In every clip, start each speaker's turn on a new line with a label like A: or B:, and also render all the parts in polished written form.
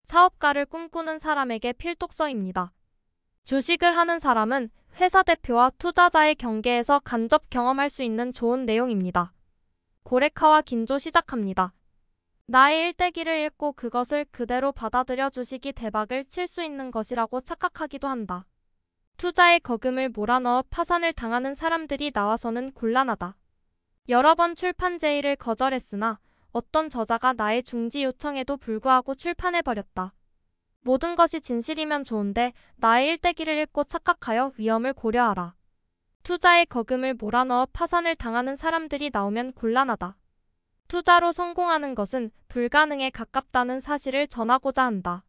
A: 사업가를 꿈꾸는 사람에게 필독서입니다. 주식을 하는 사람은 회사 대표와 투자자의 경계에서 간접 경험할 수 있는 좋은 내용입니다. 고레카와 긴조 시작합니다. 나의 일대기를 읽고 그것을 그대로 받아들여 주식이 대박을 칠 수 있는 것이라고 착각하기도 한다. 투자에 거금을 몰아넣어 파산을 당하는 사람들이 나와서는 곤란하다. 여러 번 출판 제의를 거절했으나 어떤 저자가 나의 중지 요청에도 불구하고 출판해버렸다. 모든 것이 진실이면 좋은데 나의 일대기를 읽고 착각하여 위험을 고려하라. 투자에 거금을 몰아넣어 파산을 당하는 사람들이 나오면 곤란하다. 투자로 성공하는 것은 불가능에 가깝다는 사실을 전하고자 한다.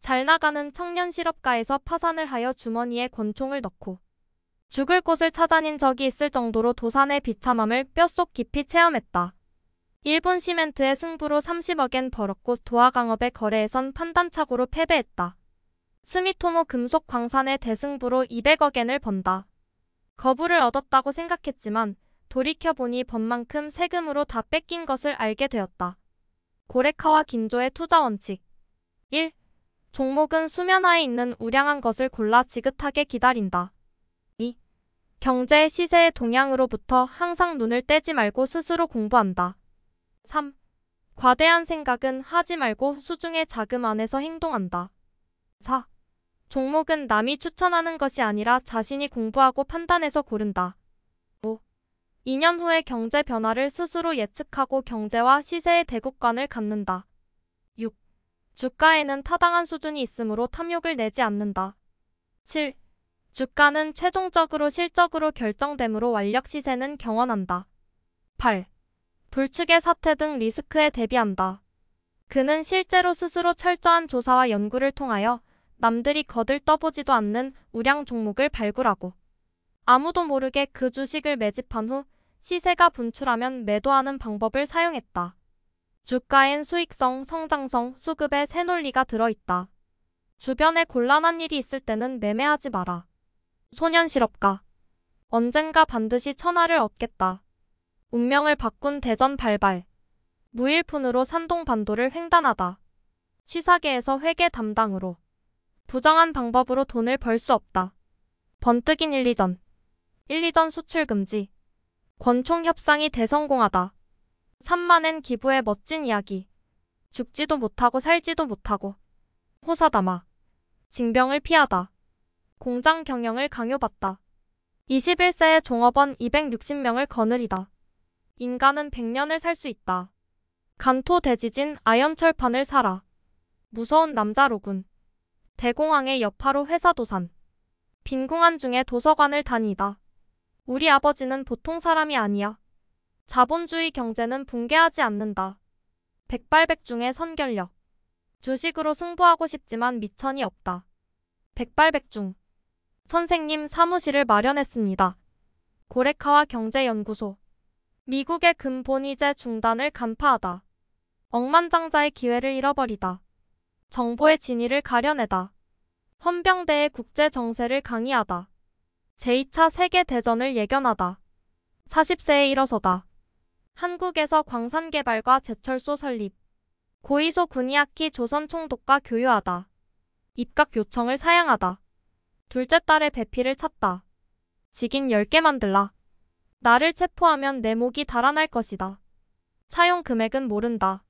A: 잘 나가는 청년 실업가에서 파산을 하여 주머니에 권총을 넣고 죽을 곳을 찾아낸 적이 있을 정도로 도산의 비참함을 뼛속 깊이 체험했다. 일본 시멘트의 승부로 30억엔 벌었고 도하강업의 거래에선 판단착오로 패배했다. 스미토모 금속 광산의 대승부로 200억엔을 번다. 거부를 얻었다고 생각했지만 돌이켜보니 번만큼 세금으로 다 뺏긴 것을 알게 되었다. 고레카와 긴조의 투자 원칙 1. 종목은 수면하에 있는 우량한 것을 골라 지긋하게 기다린다. 2. 경제의 시세의 동향으로부터 항상 눈을 떼지 말고 스스로 공부한다. 3. 과대한 생각은 하지 말고 수중의 자금 안에서 행동한다. 4. 종목은 남이 추천하는 것이 아니라 자신이 공부하고 판단해서 고른다. 5. 2년 후의 경제 변화를 스스로 예측하고 경제와 시세의 대국관을 갖는다. 6. 주가에는 타당한 수준이 있으므로 탐욕을 내지 않는다. 7. 주가는 최종적으로 실적으로 결정되므로 완력 시세는 경원한다. 8. 불측의 사태 등 리스크에 대비한다. 그는 실제로 스스로 철저한 조사와 연구를 통하여 남들이 거들떠보지도 않는 우량 종목을 발굴하고 아무도 모르게 그 주식을 매집한 후 시세가 분출하면 매도하는 방법을 사용했다. 주가엔 수익성, 성장성, 수급의 세 논리가 들어있다. 주변에 곤란한 일이 있을 때는 매매하지 마라. 소년 실업가. 언젠가 반드시 천하를 얻겠다. 운명을 바꾼 대전 발발. 무일푼으로 산동반도를 횡단하다. 취사계에서 회계 담당으로. 부정한 방법으로 돈을 벌 수 없다. 번뜩인 1, 2전 수출 금지. 권총 협상이 대성공하다. 3만엔 기부의 멋진 이야기. 죽지도 못하고 살지도 못하고. 호사다마. 징병을 피하다. 공장 경영을 강요받다. 21세의 종업원 260명을 거느리다. 인간은 100년을 살 수 있다. 간토 대지진 아연철판을 사라. 무서운 남자로군. 대공황의 여파로 회사 도산. 빈궁한 중에 도서관을 다니다. 우리 아버지는 보통 사람이 아니야. 자본주의 경제는 붕괴하지 않는다. 백발백중의 선결력. 주식으로 승부하고 싶지만 미천이 없다. 백발백중. 선생님 사무실을 마련했습니다. 고레카와 경제연구소. 미국의 근본이제 중단을 간파하다. 억만장자의 기회를 잃어버리다. 정보의 진위를 가려내다. 헌병대의 국제정세를 강의하다. 제2차 세계대전을 예견하다. 40세에 일어서다. 한국에서 광산개발과 제철소 설립. 고이소 군이아키 조선총독과 교류하다. 입각 요청을 사양하다. 둘째 딸의 배피를 찾다. 직인 10개 만들라. 나를 체포하면 내 목이 달아날 것이다. 차용 금액은 모른다.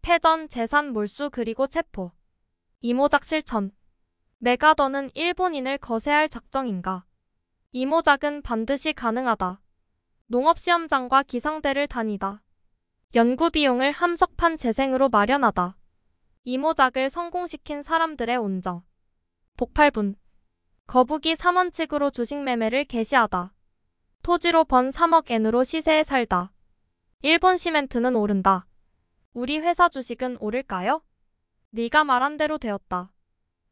A: 패전, 재산 몰수 그리고 체포. 이모작 실천. 메가더는 일본인을 거세할 작정인가. 이모작은 반드시 가능하다. 농업시험장과 기상대를 다니다. 연구비용을 함석판 재생으로 마련하다. 이모작을 성공시킨 사람들의 온정. 복팔분. 거북이 3원칙으로 주식 매매를 개시하다. 토지로 번 3억 엔으로 시세에 살다. 일본 시멘트는 오른다. 우리 회사 주식은 오를까요? 네가 말한 대로 되었다.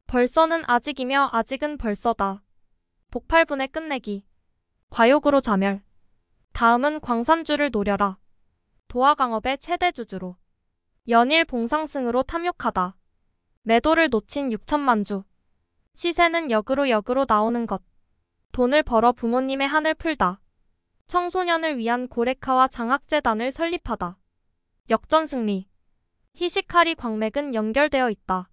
A: 벌써는 아직이며 아직은 벌써다. 복팔분의 끝내기. 과욕으로 자멸. 다음은 광산주를 노려라. 도하강업의 최대 주주로. 연일 봉상승으로 탐욕하다. 매도를 놓친 6천만 주. 시세는 역으로 나오는 것. 돈을 벌어 부모님의 한을 풀다. 청소년을 위한 고레카와 장학재단을 설립하다. 역전승리. 히시카리 광맥은 연결되어 있다.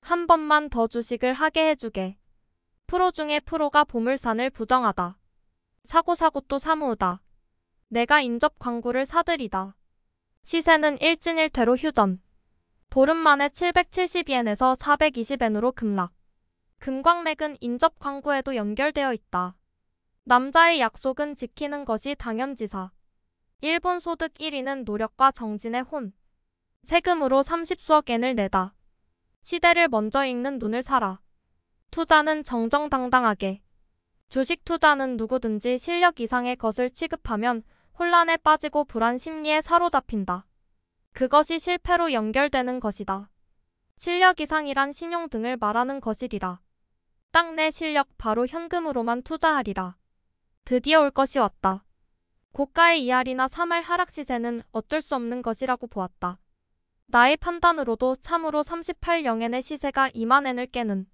A: 한 번만 더 주식을 하게 해주게. 프로 중에 프로가 보물산을 부정하다. 사고 또 사무우다. 내가 인접 광구를 사들이다. 시세는 일진일퇴로 휴전. 보름 만에 770엔에서 420엔으로 급락. 금광맥은 인접 광구에도 연결되어 있다. 남자의 약속은 지키는 것이 당연지사. 일본 소득 1위는 노력과 정진의 혼. 세금으로 30수억 엔을 내다. 시대를 먼저 읽는 눈을 사라. 투자는 정정당당하게. 주식 투자는 누구든지 실력 이상의 것을 취급하면 혼란에 빠지고 불안 심리에 사로잡힌다. 그것이 실패로 연결되는 것이다. 실력 이상이란 신용 등을 말하는 것이리라. 딱 내 실력 바로 현금으로만 투자하리라. 드디어 올 것이 왔다. 고가의 2알이나 3알 하락 시세는 어쩔 수 없는 것이라고 보았다. 나의 판단으로도 참으로 38영엔의 시세가 2만엔을 깨는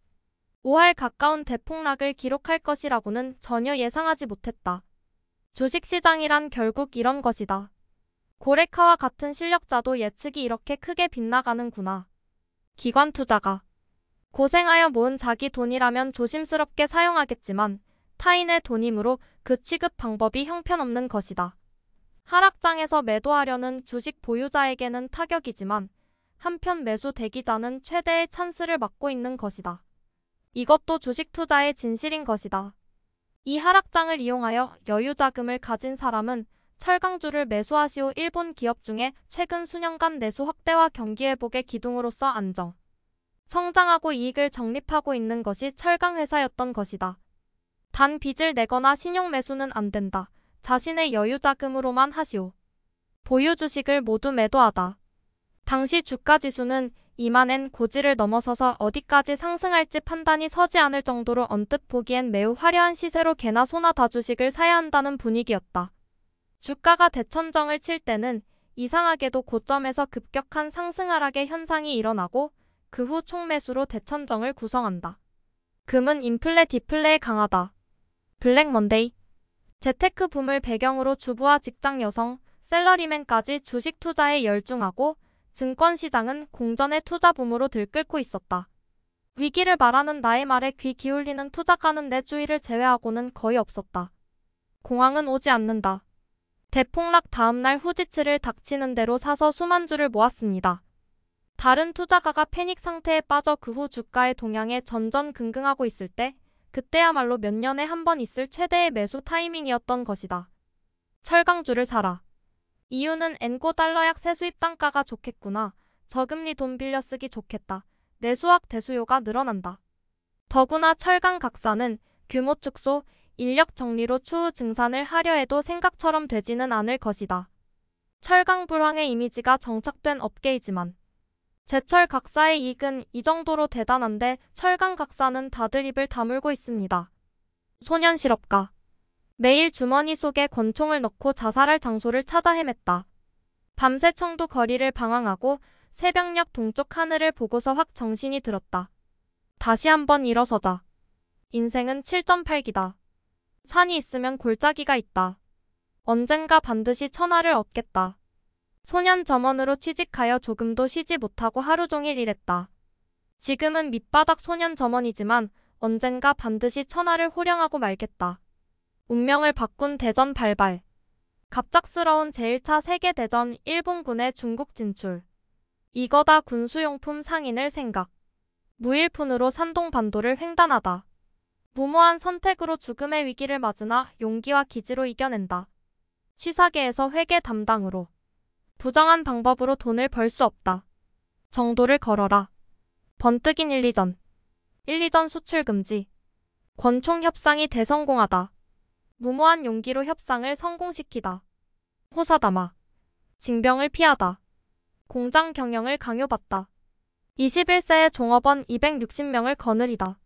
A: 5할 가까운 대폭락을 기록할 것이라고는 전혀 예상하지 못했다. 주식시장이란 결국 이런 것이다. 고레카와 같은 실력자도 예측이 이렇게 크게 빗나가는구나. 기관 투자가 고생하여 모은 자기 돈이라면 조심스럽게 사용하겠지만 타인의 돈이므로 그 취급 방법이 형편없는 것이다. 하락장에서 매도하려는 주식 보유자에게는 타격이지만 한편 매수 대기자는 최대의 찬스를 맞고 있는 것이다. 이것도 주식 투자의 진실인 것이다. 이 하락장을 이용하여 여유자금을 가진 사람은 철강주를 매수하시오. 일본 기업 중에 최근 수년간 내수 확대와 경기회복의 기둥으로서 안정, 성장하고 이익을 적립하고 있는 것이 철강회사였던 것이다. 단 빚을 내거나 신용 매수는 안 된다. 자신의 여유자금으로만 하시오. 보유 주식을 모두 매도하다. 당시 주가지수는 2만엔 고지를 넘어서서 어디까지 상승할지 판단이 서지 않을 정도로 언뜻 보기엔 매우 화려한 시세로 개나 소나 다 주식을 사야 한다는 분위기였다. 주가가 대천정을 칠 때는 이상하게도 고점에서 급격한 상승 하락의 현상이 일어나고 그 후 총매수로 대천정을 구성한다. 금은 인플레 디플레에 강하다. 블랙 먼데이. 재테크 붐을 배경으로 주부와 직장 여성, 셀러리맨까지 주식 투자에 열중하고 증권시장은 공전의 투자 붐으로 들끓고 있었다. 위기를 말하는 나의 말에 귀 기울이는 투자가는 내 주위를 제외하고는 거의 없었다. 공황은 오지 않는다. 대폭락 다음날 후지츠를 닥치는 대로 사서 수만 주를 모았습니다. 다른 투자가가 패닉 상태에 빠져 그 후 주가의 동향에 전전긍긍하고 있을 때 그때야말로 몇 년에 한 번 있을 최대의 매수 타이밍이었던 것이다. 철강주를 사라. 이유는 엔고 달러약 세수입 단가가 좋겠구나. 저금리 돈 빌려 쓰기 좋겠다. 내수학 대수요가 늘어난다. 더구나 철강 각사는 규모 축소, 인력 정리로 추후 증산을 하려 해도 생각처럼 되지는 않을 것이다. 철강 불황의 이미지가 정착된 업계이지만 제철 각사의 이익은 이 정도로 대단한데 철강 각사는 다들 입을 다물고 있습니다. 소년 실업가. 매일 주머니 속에 권총을 넣고 자살할 장소를 찾아 헤맸다. 밤새 청도 거리를 방황하고 새벽녘 동쪽 하늘을 보고서 확 정신이 들었다. 다시 한번 일어서자. 인생은 7.8기다. 산이 있으면 골짜기가 있다. 언젠가 반드시 천하를 얻겠다. 소년 점원으로 취직하여 조금도 쉬지 못하고 하루 종일 일했다. 지금은 밑바닥 소년 점원이지만 언젠가 반드시 천하를 호령하고 말겠다. 운명을 바꾼 대전 발발. 갑작스러운 제1차 세계대전 일본군의 중국 진출. 이거다 군수용품 상인을 생각. 무일푼으로 산동반도를 횡단하다. 무모한 선택으로 죽음의 위기를 맞으나 용기와 기지로 이겨낸다. 취사계에서 회계 담당으로. 부정한 방법으로 돈을 벌 수 없다. 정도를 걸어라. 번뜩인 1, 2전 수출 금지. 권총 협상이 대성공하다. 무모한 용기로 협상을 성공시키다. 호사다마. 징병을 피하다. 공장 경영을 강요받다. 21세의 종업원 260명을 거느리다.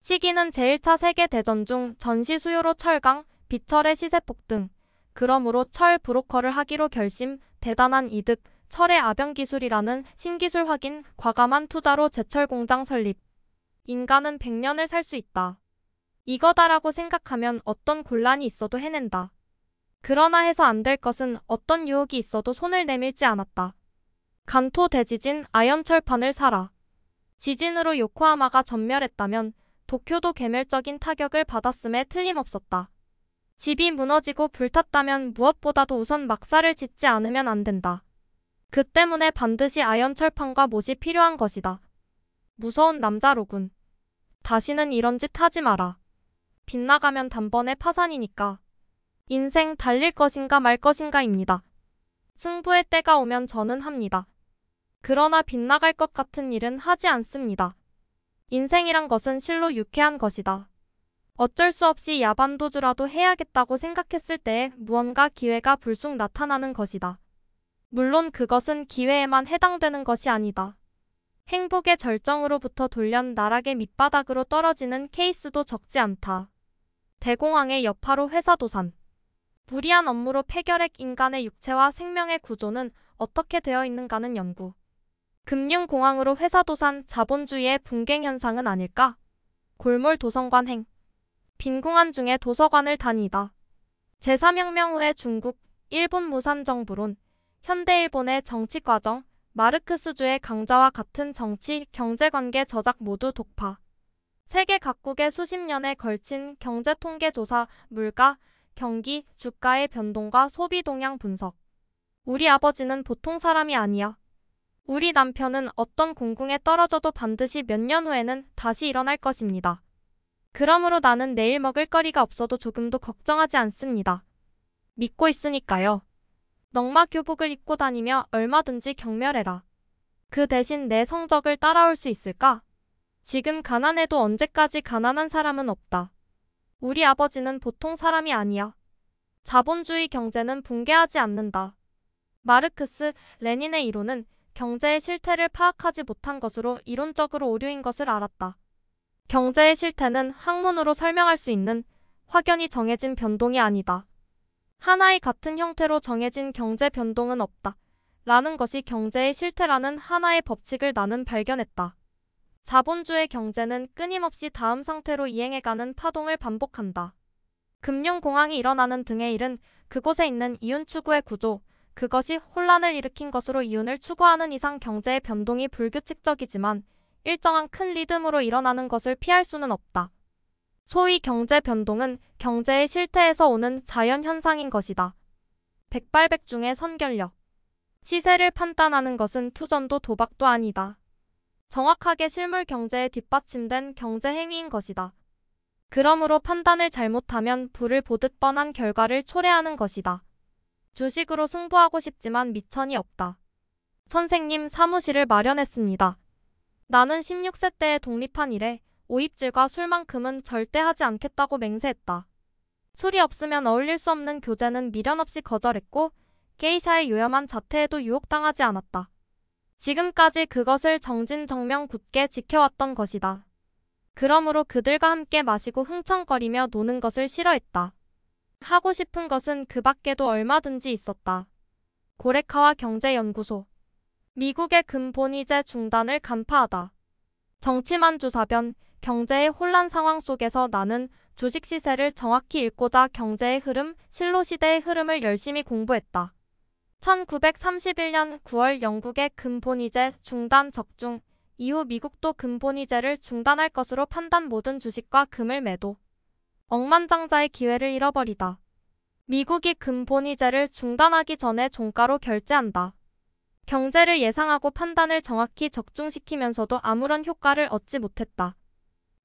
A: 시기는 제1차 세계대전 중 전시 수요로 철강, 비철의 시세 폭등. 그러므로 철 브로커를 하기로 결심, 대단한 이득, 철의 아변기술이라는 신기술 확인, 과감한 투자로 제철 공장 설립. 인간은 100년을 살 수 있다. 이거다라고 생각하면 어떤 곤란이 있어도 해낸다. 그러나 해서 안 될 것은 어떤 유혹이 있어도 손을 내밀지 않았다. 간토 대지진 아연철판을 사라. 지진으로 요코하마가 전멸했다면 도쿄도 개멸적인 타격을 받았음에 틀림없었다. 집이 무너지고 불탔다면 무엇보다도 우선 막사를 짓지 않으면 안 된다. 그 때문에 반드시 아연 철판과 못이 필요한 것이다. 무서운 남자로군. 다시는 이런 짓 하지 마라. 빗나가면 단번에 파산이니까. 인생 달릴 것인가 말 것인가입니다. 승부의 때가 오면 저는 합니다. 그러나 빗나갈 것 같은 일은 하지 않습니다. 인생이란 것은 실로 유쾌한 것이다. 어쩔 수 없이 야반도주라도 해야겠다고 생각했을 때에 무언가 기회가 불쑥 나타나는 것이다. 물론 그것은 기회에만 해당되는 것이 아니다. 행복의 절정으로부터 돌연 나락의 밑바닥으로 떨어지는 케이스도 적지 않다. 대공황의 여파로 회사도산. 무리한 업무로 폐결핵 인간의 육체와 생명의 구조는 어떻게 되어 있는가는 연구. 금융공황으로 회사도산 자본주의의 붕괴 현상은 아닐까? 골몰 도서관 행. 빈궁한 중에 도서관을 다니다. 제3혁명 후의 중국, 일본 무산정부론, 현대일본의 정치과정, 마르크스주의 강자와 같은 정치, 경제관계 저작 모두 독파. 세계 각국의 수십 년에 걸친 경제통계조사, 물가, 경기, 주가의 변동과 소비 동향 분석. 우리 아버지는 보통 사람이 아니야. 우리 남편은 어떤 공궁에 떨어져도 반드시 몇 년 후에는 다시 일어날 것입니다. 그러므로 나는 내일 먹을 거리가 없어도 조금도 걱정하지 않습니다. 믿고 있으니까요. 넝마 교복을 입고 다니며 얼마든지 경멸해라. 그 대신 내 성적을 따라올 수 있을까? 지금 가난해도 언제까지 가난한 사람은 없다. 우리 아버지는 보통 사람이 아니야. 자본주의 경제는 붕괴하지 않는다. 마르크스, 레닌의 이론은 경제의 실태를 파악하지 못한 것으로 이론적으로 오류인 것을 알았다. 경제의 실태는 학문으로 설명할 수 있는 확연히 정해진 변동이 아니다. 하나의 같은 형태로 정해진 경제 변동은 없다. 라는 것이 경제의 실태라는 하나의 법칙을 나는 발견했다. 자본주의 경제는 끊임없이 다음 상태로 이행해가는 파동을 반복한다. 금융공황이 일어나는 등의 일은 그곳에 있는 이윤 추구의 구조, 그것이 혼란을 일으킨 것으로 이윤을 추구하는 이상 경제의 변동이 불규칙적이지만 일정한 큰 리듬으로 일어나는 것을 피할 수는 없다. 소위 경제 변동은 경제의 실태에서 오는 자연현상인 것이다. 백발백중의 선결력. 시세를 판단하는 것은 투전도 도박도 아니다. 정확하게 실물 경제에 뒷받침된 경제 행위인 것이다. 그러므로 판단을 잘못하면 불을 보듯 뻔한 결과를 초래하는 것이다. 주식으로 승부하고 싶지만 미천이 없다. 선생님 사무실을 마련했습니다. 나는 16세 때에 독립한 이래 오입질과 술만큼은 절대 하지 않겠다고 맹세했다. 술이 없으면 어울릴 수 없는 교제는 미련 없이 거절했고 게이샤의 요염한 자태에도 유혹당하지 않았다. 지금까지 그것을 정진정명 굳게 지켜왔던 것이다. 그러므로 그들과 함께 마시고 흥청거리며 노는 것을 싫어했다. 하고 싶은 것은 그 밖에도 얼마든지 있었다. 고레카와 경제연구소. 미국의 근본이제 중단을 간파하다. 정치만 주사변, 경제의 혼란 상황 속에서 나는 주식 시세를 정확히 읽고자 경제의 흐름, 실로 시대의 흐름을 열심히 공부했다. 1931년 9월 영국의 근본이제 중단 적중, 이후 미국도 근본이제를 중단할 것으로 판단 모든 주식과 금을 매도. 억만장자의 기회를 잃어버리다. 미국이 근본이제를 중단하기 전에 종가로 결제한다. 경제를 예상하고 판단을 정확히 적중시키면서도 아무런 효과를 얻지 못했다.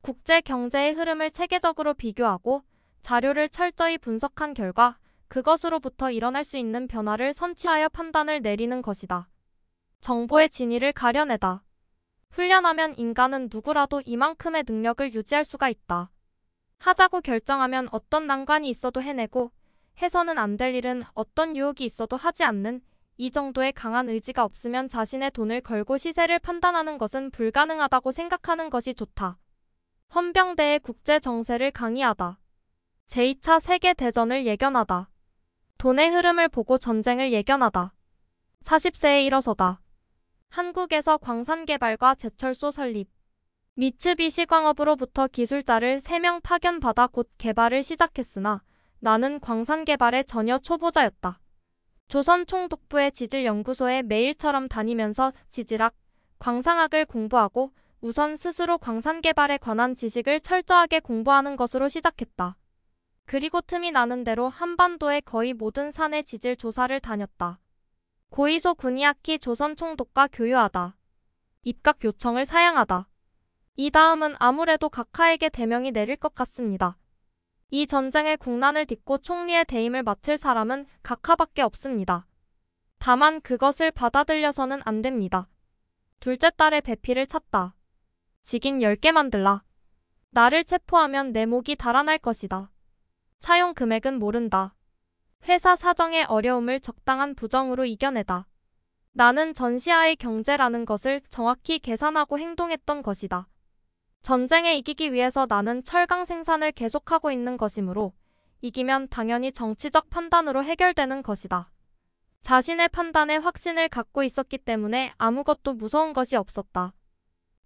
A: 국제 경제의 흐름을 체계적으로 비교하고 자료를 철저히 분석한 결과 그것으로부터 일어날 수 있는 변화를 선취하여 판단을 내리는 것이다. 정보의 진위를 가려내다. 훈련하면 인간은 누구라도 이만큼의 능력을 유지할 수가 있다. 하자고 결정하면 어떤 난관이 있어도 해내고 해서는 안 될 일은 어떤 유혹이 있어도 하지 않는 이 정도의 강한 의지가 없으면 자신의 돈을 걸고 시세를 판단하는 것은 불가능하다고 생각하는 것이 좋다. 헌병대의 국제 정세를 강의하다. 제2차 세계대전을 예견하다. 돈의 흐름을 보고 전쟁을 예견하다. 40세에 일어서다. 한국에서 광산개발과 제철소 설립. 미츠비시 광업으로부터 기술자를 3명 파견받아 곧 개발을 시작했으나 나는 광산개발에 전혀 초보자였다. 조선 총독부의 지질연구소에 매일처럼 다니면서 지질학, 광상학을 공부하고 우선 스스로 광산 개발에 관한 지식을 철저하게 공부하는 것으로 시작했다. 그리고 틈이 나는 대로 한반도의 거의 모든 산의 지질 조사를 다녔다. 고이소 구니아키 조선 총독과 교류하다. 입각 요청을 사양하다. 이 다음은 아무래도 각하에게 대명이 내릴 것 같습니다. 이 전쟁의 국난을 딛고 총리의 대임을 맡을 사람은 각하밖에 없습니다. 다만 그것을 받아들여서는 안 됩니다. 둘째 딸의 배필을 찾다. 직인 10개 만들라. 나를 체포하면 내 목이 달아날 것이다. 차용 금액은 모른다. 회사 사정의 어려움을 적당한 부정으로 이겨내다. 나는 전시아의 경제라는 것을 정확히 계산하고 행동했던 것이다. 전쟁에 이기기 위해서 나는 철강 생산을 계속하고 있는 것이므로 이기면 당연히 정치적 판단으로 해결되는 것이다. 자신의 판단에 확신을 갖고 있었기 때문에 아무것도 무서운 것이 없었다.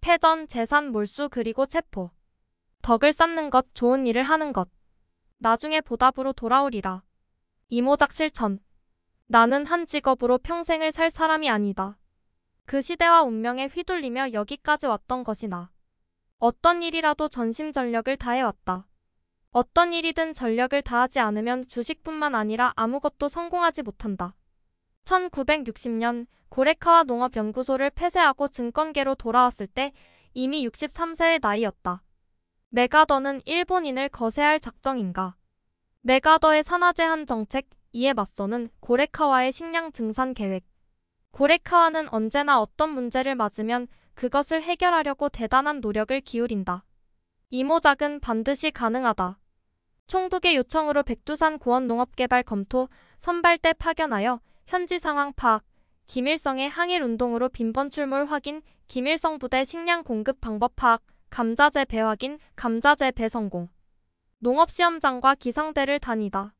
A: 패전, 재산 몰수 그리고 체포. 덕을 쌓는 것, 좋은 일을 하는 것. 나중에 보답으로 돌아오리라. 이모작 실천. 나는 한 직업으로 평생을 살 사람이 아니다. 그 시대와 운명에 휘둘리며 여기까지 왔던 것이나 어떤 일이라도 전심전력을 다해왔다. 어떤 일이든 전력을 다하지 않으면 주식뿐만 아니라 아무것도 성공하지 못한다. 1960년 고레카와 농업연구소를 폐쇄하고 증권계로 돌아왔을 때 이미 63세의 나이였다. 메가더는 일본인을 거세할 작정인가? 메가더의 산화제한 정책, 이에 맞서는 고레카와의 식량 증산 계획. 고레카와는 언제나 어떤 문제를 맞으면 그것을 해결하려고 대단한 노력을 기울인다. 이모작은 반드시 가능하다. 총독의 요청으로 백두산 고원 농업개발 검토, 선발대 파견하여 현지 상황 파악, 김일성의 항일운동으로 빈번 출몰 확인, 김일성 부대 식량 공급 방법 파악, 감자재 배 확인, 감자재 배 성공. 농업시험장과 기상대를 다니다.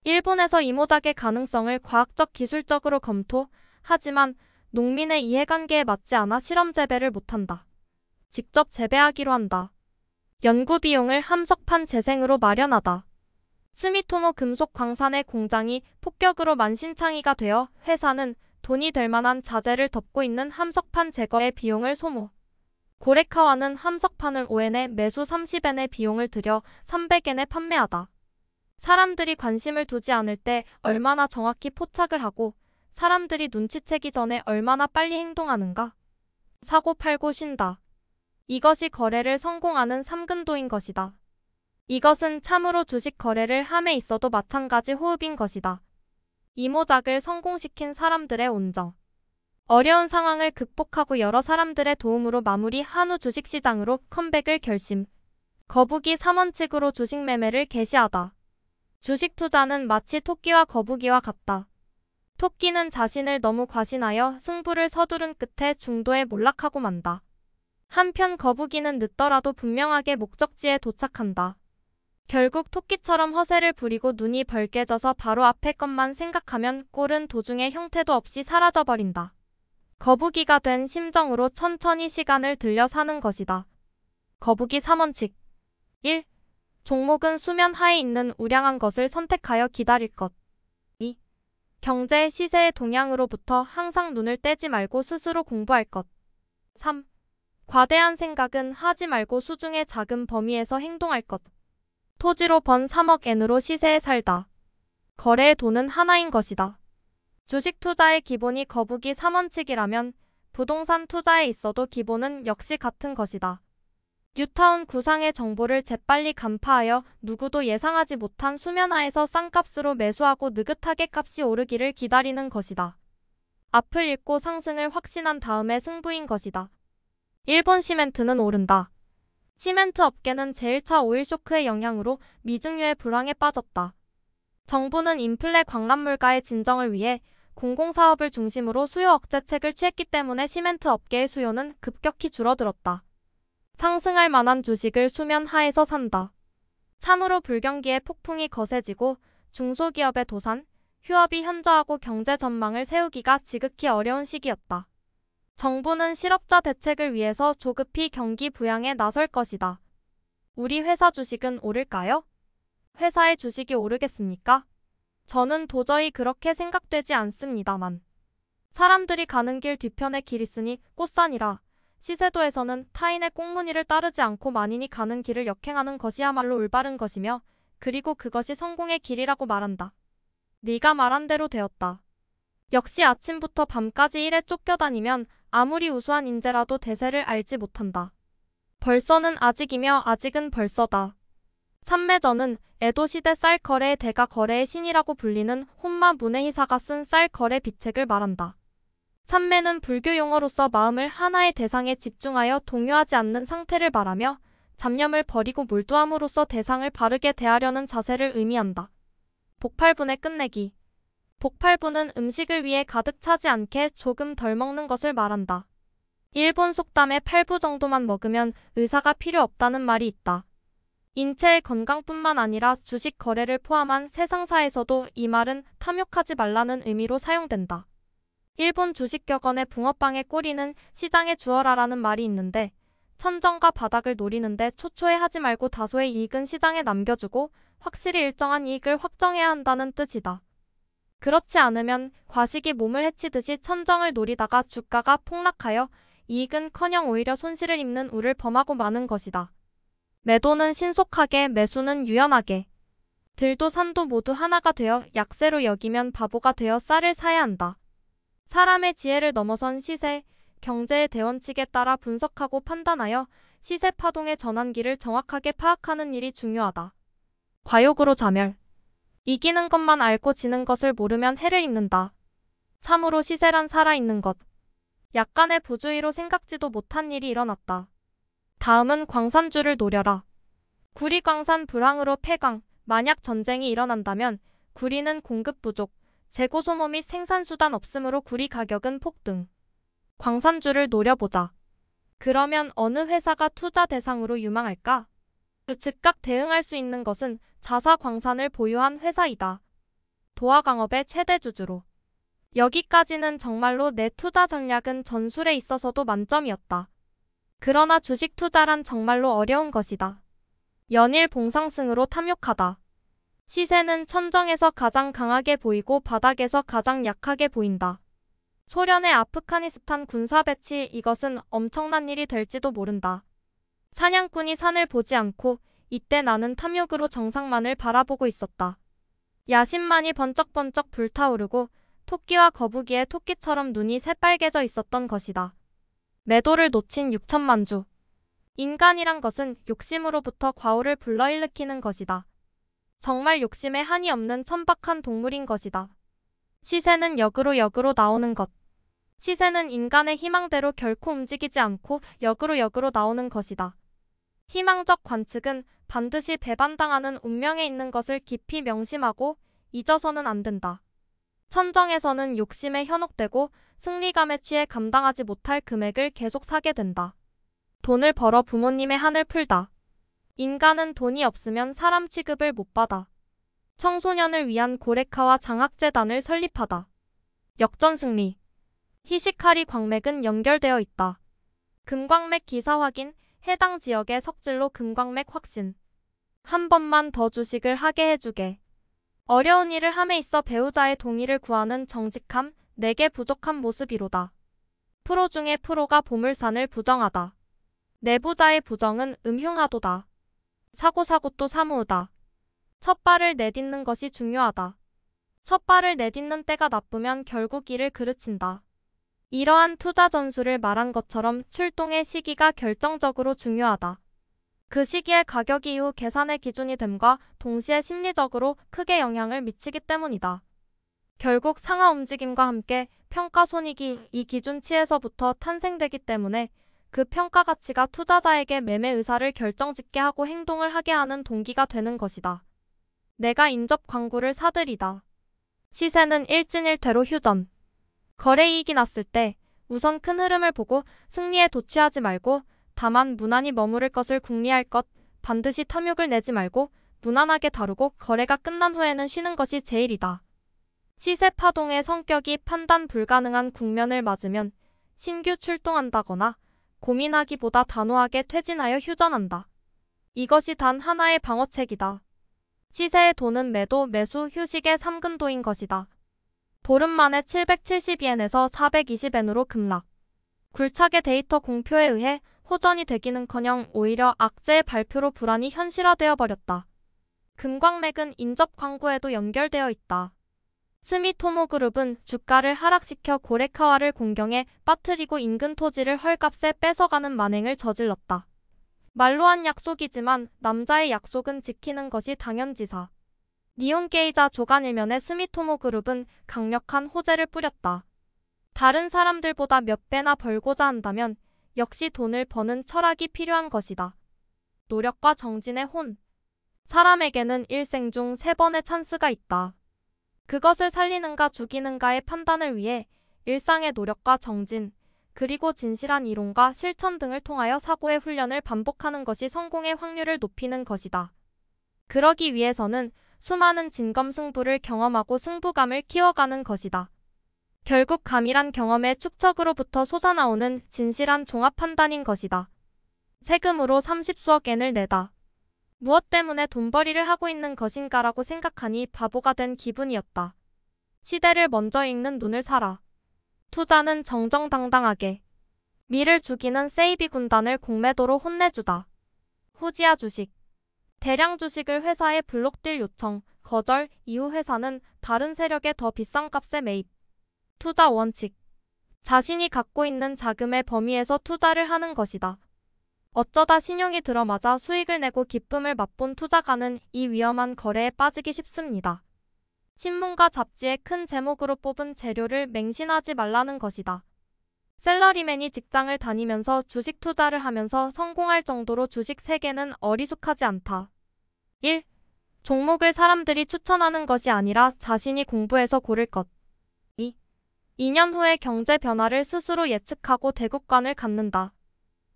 A: 일본에서 이모작의 가능성을 과학적 기술적으로 검토, 하지만 농민의 이해관계에 맞지 않아 실험 재배를 못한다. 직접 재배하기로 한다. 연구 비용을 함석판 재생으로 마련하다. 스미토모 금속 광산의 공장이 폭격으로 만신창이가 되어 회사는 돈이 될 만한 자재를 덮고 있는 함석판 제거에 비용을 소모. 고레카와는 함석판을 5엔에 매수 30엔의 비용을 들여 300엔에 판매하다. 사람들이 관심을 두지 않을 때 얼마나 정확히 포착을 하고 사람들이 눈치채기 전에 얼마나 빨리 행동하는가? 사고 팔고 쉰다. 이것이 거래를 성공하는 삼근도인 것이다. 이것은 참으로 주식 거래를 함에 있어도 마찬가지 호흡인 것이다. 이모작을 성공시킨 사람들의 온정. 어려운 상황을 극복하고 여러 사람들의 도움으로 마무리 한우 주식시장으로 컴백을 결심. 거북이 3원칙으로 주식 매매를 개시하다. 주식 투자는 마치 토끼와 거북이와 같다. 토끼는 자신을 너무 과신하여 승부를 서두른 끝에 중도에 몰락하고 만다. 한편 거북이는 늦더라도 분명하게 목적지에 도착한다. 결국 토끼처럼 허세를 부리고 눈이 벌게져서 바로 앞의 것만 생각하면 꼴은 도중에 형태도 없이 사라져버린다. 거북이가 된 심정으로 천천히 시간을 들여 사는 것이다. 거북이 3원칙 1. 종목은 수면 하에 있는 우량한 것을 선택하여 기다릴 것. 2. 경제의 시세의 동향으로부터 항상 눈을 떼지 말고 스스로 공부할 것. 3. 과대한 생각은 하지 말고 수중의 작은 범위에서 행동할 것. 토지로 번 3억 엔으로 시세에 살다. 거래의 돈은 하나인 것이다. 주식 투자의 기본이 거북이 3원칙이라면 부동산 투자에 있어도 기본은 역시 같은 것이다. 뉴타운 구상의 정보를 재빨리 간파하여 누구도 예상하지 못한 수면하에서 싼값으로 매수하고 느긋하게 값이 오르기를 기다리는 것이다. 앞을 읽고 상승을 확신한 다음에 승부인 것이다. 일본 시멘트는 오른다. 시멘트 업계는 제1차 오일 쇼크의 영향으로 미증유의 불황에 빠졌다. 정부는 인플레 광란물가의 진정을 위해 공공사업을 중심으로 수요 억제책을 취했기 때문에 시멘트 업계의 수요는 급격히 줄어들었다. 상승할 만한 주식을 수면 하에서 산다. 참으로 불경기의 폭풍이 거세지고 중소기업의 도산, 휴업이 현저하고 경제 전망을 세우기가 지극히 어려운 시기였다. 정부는 실업자 대책을 위해서 조급히 경기 부양에 나설 것이다. 우리 회사 주식은 오를까요? 회사의 주식이 오르겠습니까? 저는 도저히 그렇게 생각되지 않습니다만. 사람들이 가는 길 뒤편에 길 있으니 꽃산이라 시세도에서는 타인의 꽁무니를 따르지 않고 만인이 가는 길을 역행하는 것이야말로 올바른 것이며 그리고 그것이 성공의 길이라고 말한다. 네가 말한 대로 되었다. 역시 아침부터 밤까지 일에 쫓겨다니면 아무리 우수한 인재라도 대세를 알지 못한다. 벌써는 아직이며 아직은 벌써다. 삼매전은 에도시대 쌀거래의 대가 거래의 신이라고 불리는 혼마 문해희사가 쓴 쌀거래 비책을 말한다. 삼매는 불교 용어로서 마음을 하나의 대상에 집중하여 동요하지 않는 상태를 말하며 잡념을 버리고 몰두함으로써 대상을 바르게 대하려는 자세를 의미한다. 복팔분의 끝내기. 복팔분은 음식을 위해 가득 차지 않게 조금 덜 먹는 것을 말한다. 일본 속담에 8부 정도만 먹으면 의사가 필요 없다는 말이 있다. 인체의 건강뿐만 아니라 주식 거래를 포함한 세상사에서도 이 말은 탐욕하지 말라는 의미로 사용된다. 일본 주식격언의 붕어빵의 꼬리는 시장에 주어라라는 말이 있는데 천정과 바닥을 노리는데 초초에 하지 말고 다소의 이익은 시장에 남겨주고 확실히 일정한 이익을 확정해야 한다는 뜻이다. 그렇지 않으면 과식이 몸을 해치듯이 천정을 노리다가 주가가 폭락하여 이익은커녕 오히려 손실을 입는 우를 범하고 마는 것이다. 매도는 신속하게, 매수는 유연하게. 들도 산도 모두 하나가 되어 약세로 여기면 바보가 되어 쌀을 사야 한다. 사람의 지혜를 넘어선 시세, 경제의 대원칙에 따라 분석하고 판단하여 시세 파동의 전환기를 정확하게 파악하는 일이 중요하다. 과욕으로 자멸. 이기는 것만 알고 지는 것을 모르면 해를 입는다. 참으로 시세란 살아있는 것. 약간의 부주의로 생각지도 못한 일이 일어났다. 다음은 광산주를 노려라. 구리광산 불황으로 폐광, 만약 전쟁이 일어난다면 구리는 공급 부족, 재고 소모 및 생산수단 없으므로 구리 가격은 폭등. 광산주를 노려보자. 그러면 어느 회사가 투자 대상으로 유망할까? 즉각 대응할 수 있는 것은 자사 광산을 보유한 회사이다. 도화강업의 최대 주주로. 여기까지는 정말로 내 투자 전략은 전술에 있어서도 만점이었다. 그러나 주식 투자란 정말로 어려운 것이다. 연일 봉상승으로 탐욕하다. 시세는 천정에서 가장 강하게 보이고 바닥에서 가장 약하게 보인다. 소련의 아프가니스탄 군사 배치, 이것은 엄청난 일이 될지도 모른다. 사냥꾼이 산을 보지 않고 이때 나는 탐욕으로 정상만을 바라보고 있었다. 야심만이 번쩍번쩍 불타오르고 토끼와 거북이의 토끼처럼 눈이 새빨개져 있었던 것이다. 매도를 놓친 6천만 주. 인간이란 것은 욕심으로부터 과오를 불러일으키는 것이다. 정말 욕심에 한이 없는 천박한 동물인 것이다. 시세는 역으로 나오는 것. 시세는 인간의 희망대로 결코 움직이지 않고 역으로 나오는 것이다. 희망적 관측은 반드시 배반당하는 운명에 있는 것을 깊이 명심하고 잊어서는 안 된다. 천정에서는 욕심에 현혹되고 승리감에 취해 감당하지 못할 금액을 계속 사게 된다. 돈을 벌어 부모님의 한을 풀다. 인간은 돈이 없으면 사람 취급을 못 받아. 청소년을 위한 고레카와 장학재단을 설립하다. 역전승리. 히시카리 광맥은 연결되어 있다. 금광맥 기사 확인, 해당 지역의 석질로 금광맥 확신. 한 번만 더 주식을 하게 해주게. 어려운 일을 함에 있어 배우자의 동의를 구하는 정직함, 내게 부족한 모습이로다. 프로 중에 프로가 보물산을 부정하다. 내부자의 부정은 음흉하도다. 사고 또 사무우다. 첫 발을 내딛는 것이 중요하다. 첫 발을 내딛는 때가 나쁘면 결국 이를 그르친다. 이러한 투자 전술을 말한 것처럼 출동의 시기가 결정적으로 중요하다. 그 시기의 가격이 이후 계산의 기준이 됨과 동시에 심리적으로 크게 영향을 미치기 때문이다. 결국 상하 움직임과 함께 평가 손익이 이 기준치에서부터 탄생되기 때문에 그 평가 가치가 투자자에게 매매 의사를 결정짓게 하고 행동을 하게 하는 동기가 되는 것이다. 내가 인접 광구를 사들이다. 시세는 일진일퇴로 휴전. 거래이익이 났을 때 우선 큰 흐름을 보고 승리에 도취하지 말고 다만 무난히 머무를 것을 궁리할 것, 반드시 탐욕을 내지 말고 무난하게 다루고 거래가 끝난 후에는 쉬는 것이 제일이다. 시세 파동의 성격이 판단 불가능한 국면을 맞으면 신규 출동한다거나 고민하기보다 단호하게 퇴진하여 휴전한다. 이것이 단 하나의 방어책이다. 시세의 도는 매도, 매수, 휴식의 3근도인 것이다. 보름 만에 770엔에서 420엔으로 급락. 굴착의 데이터 공표에 의해 호전이 되기는커녕 오히려 악재의 발표로 불안이 현실화되어 버렸다. 금광맥은 인접 광고에도 연결되어 있다. 스미토모 그룹은 주가를 하락시켜 고레카와를 공경에 빠뜨리고 인근 토지를 헐값에 뺏어가는 만행을 저질렀다. 말로 한 약속이지만 남자의 약속은 지키는 것이 당연지사. 니혼게이자 조간 일면에 스미토모 그룹은 강력한 호재를 뿌렸다. 다른 사람들보다 몇 배나 벌고자 한다면 역시 돈을 버는 철학이 필요한 것이다. 노력과 정진의 혼. 사람에게는 일생 중 3번의 찬스가 있다. 그것을 살리는가 죽이는가의 판단을 위해 일상의 노력과 정진, 그리고 진실한 이론과 실천 등을 통하여 사고의 훈련을 반복하는 것이 성공의 확률을 높이는 것이다. 그러기 위해서는 수많은 진검승부를 경험하고 승부감을 키워가는 것이다. 결국 감이란 경험의 축적으로부터 솟아나오는 진실한 종합 판단인 것이다. 세금으로 30수억 엔을 내다. 무엇 때문에 돈벌이를 하고 있는 것인가라고 생각하니 바보가 된 기분이었다. 시대를 먼저 읽는 눈을 사라. 투자는 정정당당하게. 미를 죽이는 세이비 군단을 공매도로 혼내주다. 후지아 주식. 대량 주식을 회사에 블록딜 요청, 거절 이후 회사는 다른 세력에 더 비싼 값에 매입. 투자 원칙. 자신이 갖고 있는 자금의 범위에서 투자를 하는 것이다. 어쩌다 신용이 들어맞아 수익을 내고 기쁨을 맛본 투자가는 이 위험한 거래에 빠지기 쉽습니다. 신문과 잡지의 큰 제목으로 뽑은 재료를 맹신하지 말라는 것이다. 셀러리맨이 직장을 다니면서 주식 투자를 하면서 성공할 정도로 주식 세계는 어리숙하지 않다. 1. 종목을 사람들이 추천하는 것이 아니라 자신이 공부해서 고를 것. 2. 2년 후의 경제 변화를 스스로 예측하고 대국관을 갖는다.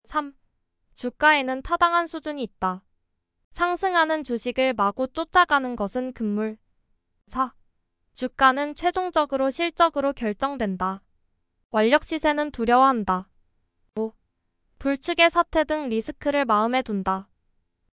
A: 3. 주가에는 타당한 수준이 있다. 상승하는 주식을 마구 쫓아가는 것은 금물. 4. 주가는 최종적으로 실적으로 결정된다. 완력 시세는 두려워한다. 5. 불측의 사태 등 리스크를 마음에 둔다.